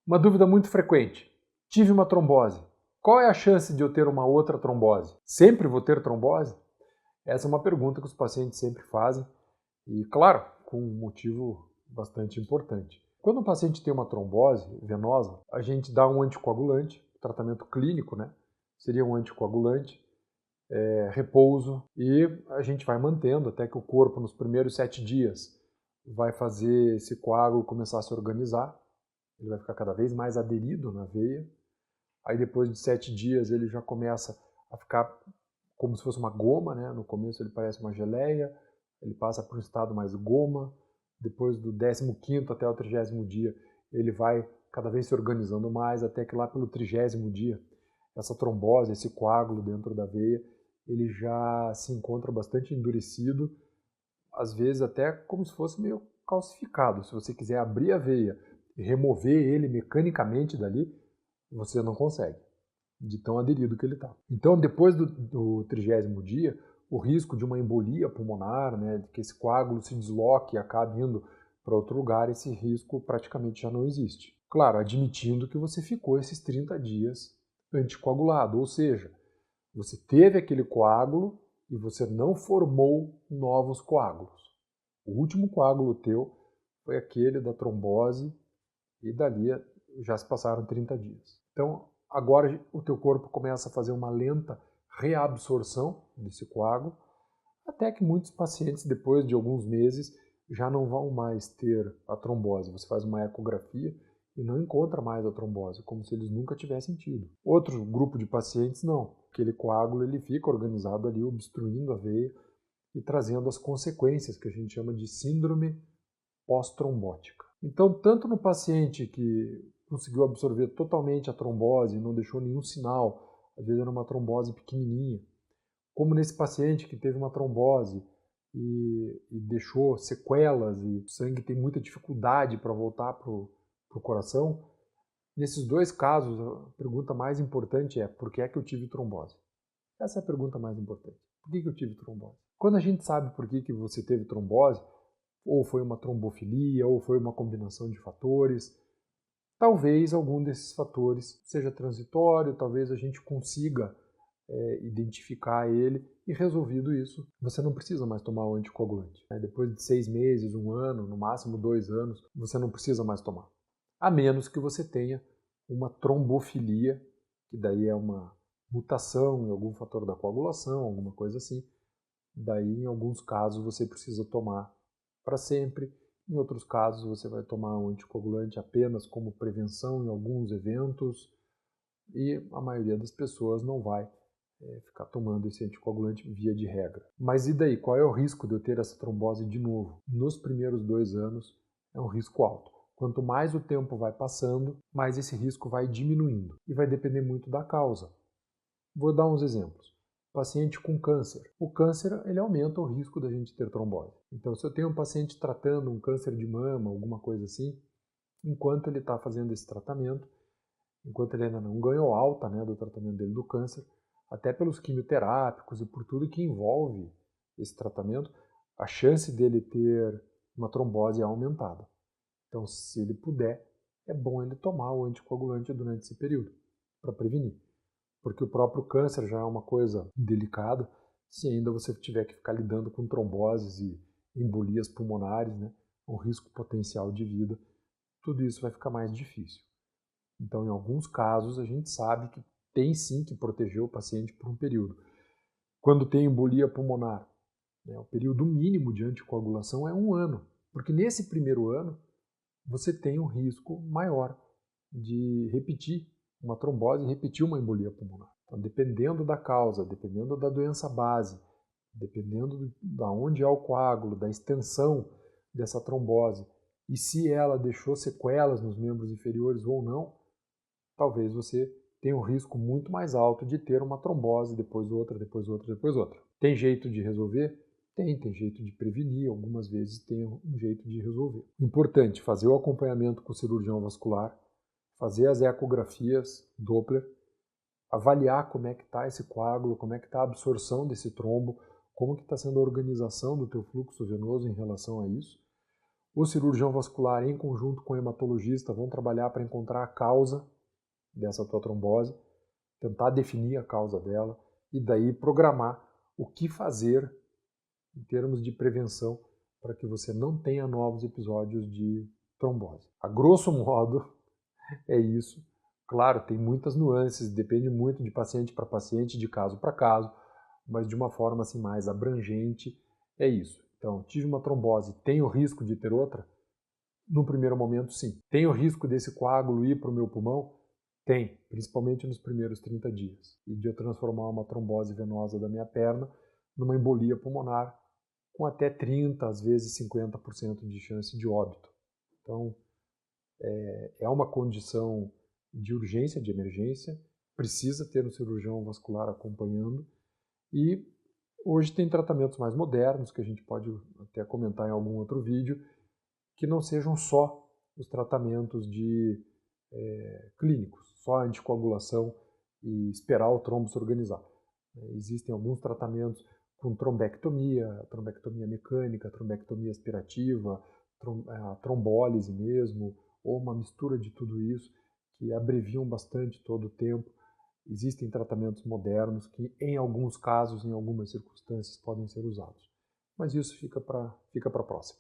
Uma dúvida muito frequente. Tive uma trombose. Qual é a chance de eu ter uma outra trombose? Sempre vou ter trombose? Essa é uma pergunta que os pacientes sempre fazem e, claro, com um motivo bastante importante. Quando um paciente tem uma trombose venosa, a gente dá um anticoagulante, tratamento clínico, né? Seria um anticoagulante, repouso, e a gente vai mantendo até que o corpo, nos primeiros 7 dias, vai fazer esse coágulo começar a se organizar. Ele vai ficar cada vez mais aderido na veia. Aí depois de 7 dias ele já começa a ficar como se fosse uma goma, né? No começo ele parece uma geleia, ele passa para um estado mais goma. Depois do 15º até o 30º dia ele vai cada vez se organizando mais, até que lá pelo 30º dia essa trombose, esse coágulo dentro da veia, ele já se encontra bastante endurecido, às vezes até como se fosse meio calcificado. Se você quiser abrir a veia e remover ele mecanicamente dali, você não consegue, de tão aderido que ele está. Então, depois do 30º dia, o risco de uma embolia pulmonar, né, de que esse coágulo se desloque e acabe indo para outro lugar, esse risco praticamente já não existe. Claro, admitindo que você ficou esses 30 dias anticoagulado, ou seja, você teve aquele coágulo e você não formou novos coágulos. O último coágulo teu foi aquele da trombose e dali já se passaram 30 dias. Então, agora o teu corpo começa a fazer uma lenta reabsorção desse coágulo, até que muitos pacientes, depois de alguns meses, já não vão mais ter a trombose. Você faz uma ecografia e não encontra mais a trombose, como se eles nunca tivessem tido. Outro grupo de pacientes não. Aquele coágulo ele fica organizado ali, obstruindo a veia e trazendo as consequências que a gente chama de síndrome pós-trombótica. Então, tanto no paciente que conseguiu absorver totalmente a trombose e não deixou nenhum sinal, às vezes era uma trombose pequenininha, como nesse paciente que teve uma trombose e deixou sequelas e o sangue tem muita dificuldade para voltar para o coração, nesses dois casos a pergunta mais importante é: por que é que eu tive trombose? Essa é a pergunta mais importante. Por que eu tive trombose? Quando a gente sabe por que você teve trombose, ou foi uma trombofilia, ou foi uma combinação de fatores, talvez algum desses fatores seja transitório, talvez a gente consiga identificar ele, e resolvido isso, você não precisa mais tomar o anticoagulante. Depois de 6 meses, 1 ano, no máximo 2 anos, você não precisa mais tomar. A menos que você tenha uma trombofilia, que daí é uma mutação em algum fator da coagulação, alguma coisa assim. Daí, em alguns casos, você precisa tomar para sempre. Em outros casos, você vai tomar um anticoagulante apenas como prevenção em alguns eventos. E a maioria das pessoas não vai ficar tomando esse anticoagulante via de regra. Mas e daí? Qual é o risco de eu ter essa trombose de novo? Nos primeiros 2 anos é um risco alto. Quanto mais o tempo vai passando, mais esse risco vai diminuindo. E vai depender muito da causa. Vou dar uns exemplos. Paciente com câncer. O câncer ele aumenta o risco da gente ter trombose. Então, se eu tenho um paciente tratando um câncer de mama, alguma coisa assim, enquanto ele está fazendo esse tratamento, enquanto ele ainda não ganhou alta, né, do tratamento dele do câncer, até pelos quimioterápicos e por tudo que envolve esse tratamento, a chance dele ter uma trombose é aumentada. Então, se ele puder, é bom ele tomar o anticoagulante durante esse período, para prevenir. Porque o próprio câncer já é uma coisa delicada, se ainda você tiver que ficar lidando com tromboses e embolias pulmonares, né, um risco potencial de vida, tudo isso vai ficar mais difícil. Então, em alguns casos, a gente sabe que tem sim que proteger o paciente por um período. Quando tem embolia pulmonar, né, o período mínimo de anticoagulação é 1 ano, porque nesse primeiro ano você tem um risco maior de repetir uma trombose e repetir uma embolia pulmonar. Então, dependendo da causa, dependendo da doença base, dependendo de onde é o coágulo, da extensão dessa trombose, e se ela deixou sequelas nos membros inferiores ou não, talvez você tenha um risco muito mais alto de ter uma trombose, depois outra, depois outra, depois outra. Tem jeito de resolver? Tem jeito de prevenir, algumas vezes tem um jeito de resolver. Importante, fazer o acompanhamento com o cirurgião vascular, fazer as ecografias Doppler, avaliar como é que está esse coágulo, como é que está a absorção desse trombo, como que está sendo a organização do teu fluxo venoso em relação a isso. O cirurgião vascular, em conjunto com o hematologista, vão trabalhar para encontrar a causa dessa tua trombose, tentar definir a causa dela e daí programar o que fazer em termos de prevenção para que você não tenha novos episódios de trombose. A grosso modo, é isso. Claro, tem muitas nuances, depende muito de paciente para paciente, de caso para caso, mas de uma forma assim mais abrangente, é isso. Então, tive uma trombose, tenho risco de ter outra? No primeiro momento, sim. Tem o risco desse coágulo ir para o meu pulmão? Tem, principalmente nos primeiros 30 dias. E de eu transformar uma trombose venosa da minha perna numa embolia pulmonar, com até 30%, às vezes 50% de chance de óbito. Então, é uma condição de urgência, de emergência, precisa ter um cirurgião vascular acompanhando. E hoje tem tratamentos mais modernos, que a gente pode até comentar em algum outro vídeo, que não sejam só os tratamentos clínicos, só anticoagulação e esperar o trombo se organizar. Existem alguns tratamentos com trombectomia mecânica, trombectomia aspirativa, trombólise mesmo, ou uma mistura de tudo isso, que abreviam bastante todo o tempo. Existem tratamentos modernos que, em alguns casos, em algumas circunstâncias, podem ser usados. Mas isso fica para a próxima.